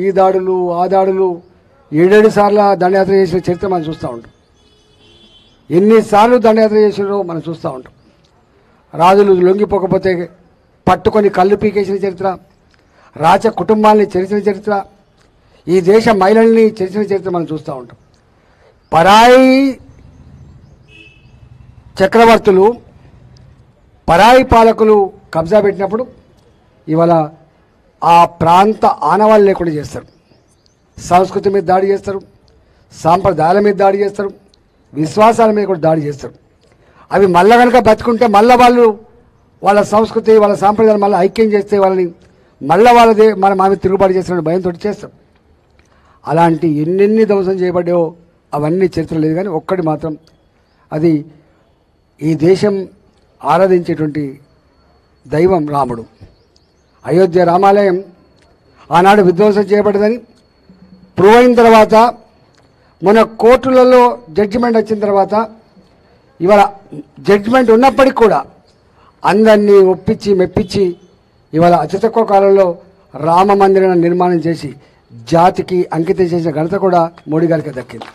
ఈ దాడులు ఆ దాడులు 7 సార్లు దండయాత్ర చేసిన చరిత్ర మనం చూస్తూ ఉంటాం. ఎన్నిసార్లు దండయాత్ర చేసినారో మనం చూస్తూ ఉంటాం. రాజులు లొంగిపోకపోతే పట్టుకొని కళ్ళు పీకేసిన చరిత్ర, రాజ కుటుంబాలని చెరిచిన చరిత్ర, ఈ దేశ మహిళల్ని చెరిచిన చరిత్ర మనం చూస్తూ ఉంటాం. పరాయి చక్రవర్తులు, పరాయి పాలకులు కబ్జా పెట్టినప్పుడు ఇవాళ ఆ ప్రాంత ఆనవాళ్ళు లేకుండా చేస్తారు. సంస్కృతి మీద దాడి చేస్తారు, సాంప్రదాయాల మీద దాడి చేస్తారు, విశ్వాసాల మీద కూడా దాడి చేస్తారు. అవి మళ్ళా కనుక బతుకుంటే మళ్ళీ వాళ్ళు వాళ్ళ సంస్కృతి వాళ్ళ సాంప్రదాయాలు మళ్ళీ ఐక్యం చేస్తే వాళ్ళని మళ్ళీ వాళ్ళదే మన మీద తిరుగుబాటు చేస్తున్న భయంతో చేస్తాం. అలాంటి ఎన్నెన్ని ధ్వంసం చేయబడ్డాయో అవన్నీ చరిత్ర లేదు. కానీ ఒక్కటి మాత్రం, అది ఈ దేశం ఆరాధించేటువంటి దైవం రాముడు. అయోధ్య రామాలయం ఆనాడు విధ్వంసం చేయబడ్డదని ప్రూవ్ అయిన తర్వాత, మన కోర్టులలో జడ్జిమెంట్ వచ్చిన తర్వాత, ఇవాళ జడ్జిమెంట్ ఉన్నప్పటికీ కూడా అందరినీ ఒప్పించి మెప్పించి ఇవాళ అతి తక్కువ కాలంలో రామ మందిరం నిర్మాణం చేసి జాతికి అంకితం చేసిన ఘనత కూడా మోడీ గారికి దక్కింది.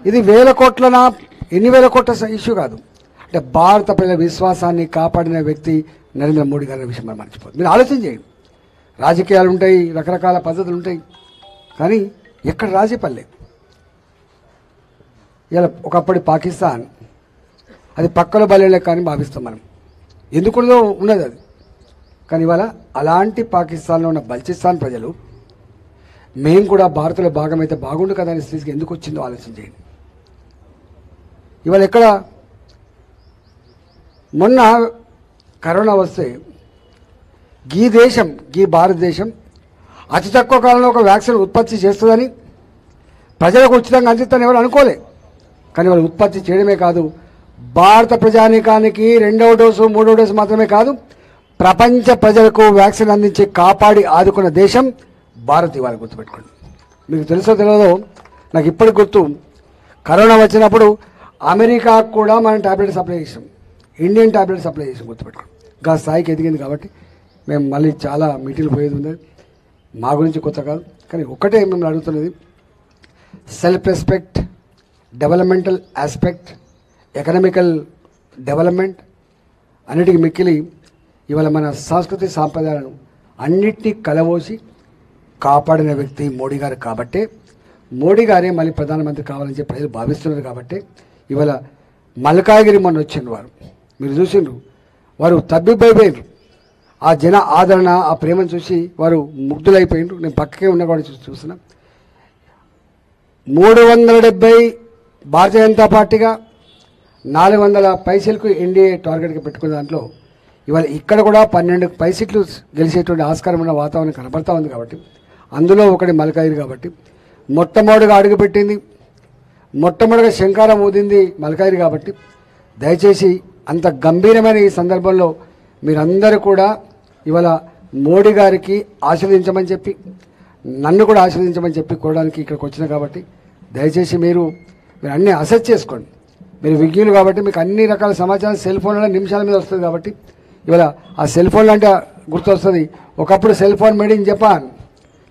ఇది వేల కోట్లన ఎన్ని వేల కోట్ల ఇష్యూ కాదు. అంటే భారత ప్రజల విశ్వాసాన్ని కాపాడిన వ్యక్తి నరేంద్ర మోడీ గారి విషయం మనం మర్చిపోదు. మీరు ఆలోచన చేయండి. రాజకీయాలు ఉంటాయి, రకరకాల పద్ధతులు ఉంటాయి, కానీ ఎక్కడ రాజీ పడలేదు. ఇలా ఒకప్పటి పాకిస్తాన్ అది పక్కల బలే కానీ భావిస్తాం మనం, ఎందుకున్నదో ఉన్నది అది. కానీ ఇవాళ అలాంటి పాకిస్తాన్లో ఉన్న బల్చిస్తాన్ ప్రజలు మేము కూడా భారత్లో భాగమైతే బాగుండు కదా అనే స్థితికి ఎందుకు వచ్చిందో ఆలోచన చేయండి. ఇవాళ ఎక్కడ మొన్న కరోనా వస్తే ఈ భారతదేశం అతి తక్కువ కాలంలో ఒక వ్యాక్సిన్ ఉత్పత్తి చేస్తుందని ప్రజలకు ఉచితంగా అందిస్తారని ఎవరు అనుకోలే. కానీ వాళ్ళు ఉత్పత్తి చేయడమే కాదు, భారత ప్రజానీకానికి 2వ డోసు 3వ డోసు మాత్రమే కాదు, ప్రపంచ ప్రజలకు వ్యాక్సిన్ అందించి కాపాడి ఆదుకున్న దేశం భారత్. ఇవాళ గుర్తుపెట్టుకోండి. మీకు తెలుసో తెలియదో, నాకు ఇప్పటికి గుర్తు, కరోనా వచ్చినప్పుడు అమెరికాకు కూడా మనం టాబ్లెట్ సప్లై చేసాం, ఇండియన్ టాబ్లెట్ సప్లై చేసాం. గుర్తుపెట్టుకోండి. ఇంకా స్థాయికి ఎదిగింది కాబట్టి మేము మళ్ళీ చాలా మీటింగ్లు పోయేది ఉంది. మా గురించి కొత్త కాదు, కానీ ఒకటే మిమ్మల్ని అడుగుతున్నది, self respect, developmental aspect, economical development అన్నిటికీ మిక్కిలి ఇవాళ మన సంస్కృతి సాంప్రదాయాలను అన్నిటినీ కలవోసి కాపాడిన వ్యక్తి మోడీ గారు. కాబట్టే మోడీ గారే మళ్ళీ ప్రధానమంత్రి కావాలని చెప్పి ప్రజలు భావిస్తున్నారు. కాబట్టి ఇవాళ మల్కాగిరి మొన్న వచ్చిండ్రు, వారు మీరు చూసిండ్రు, వారు తబ్బిబ్బైపోయినరు. ఆ జన ఆదరణ, ఆ ప్రేమను చూసి వారు ముగ్ధులైపోయినరు. నేను పక్కకే ఉన్న కూడా చూస్తున్నా. 370 భారతీయ జనతా పార్టీగా 400 పైసలకు ఎన్డీఏ టార్గెట్గా పెట్టుకున్న దాంట్లో ఇవాళ ఇక్కడ కూడా 12 పైసలు గెలిచేటువంటి ఆస్కారం ఉన్న వాతావరణం కనబడతా ఉంది. కాబట్టి అందులో ఒకటి మల్కాగిరి. కాబట్టి మొట్టమొదటిగా అడుగుపెట్టింది, మొట్టమొదటిగా శంకారం ఊదింది మల్కాగిరి. కాబట్టి దయచేసి అంత గంభీరమైన ఈ సందర్భంలో మీరందరూ కూడా ఇవాళ మోడీ గారికి ఆశీర్వదించమని చెప్పి, నన్ను కూడా ఆశీర్వదించమని చెప్పి కోరడానికి ఇక్కడికి వచ్చిన. కాబట్టి దయచేసి మీరు అన్నీ అసెస్ చేసుకోండి. మీరు విజ్ఞులు కాబట్టి మీకు అన్ని రకాల సమాచారం సెల్ ఫోన్లో నిమిషాల మీద వస్తుంది. కాబట్టి ఇవాళ ఆ సెల్ ఫోన్లు అంటే గుర్తొస్తుంది, ఒకప్పుడు cell phone made in Japan,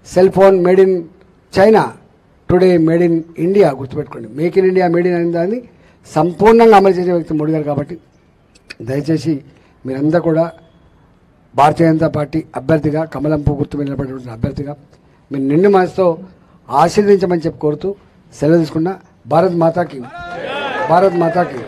cell phone made in China, today made in India. గుర్తుపెట్టుకోండి, make in India, made in అనే దాన్ని సంపూర్ణంగా అమలు చేసే వ్యక్తి మోడీ గారు. కాబట్టి దయచేసి మీరంతా కూడా భారతీయ జనతా పార్టీ అభ్యర్థిగా, కమలం పువ్వు గుర్తు నిలబడిన అభ్యర్థిగా మీరు నిండు మనసుతో ఆశీర్వదించమని చెప్పి కోరుతూ సెలవు తీసుకున్నా. భారత్ మాతాకి, భారత్ మాతాకి.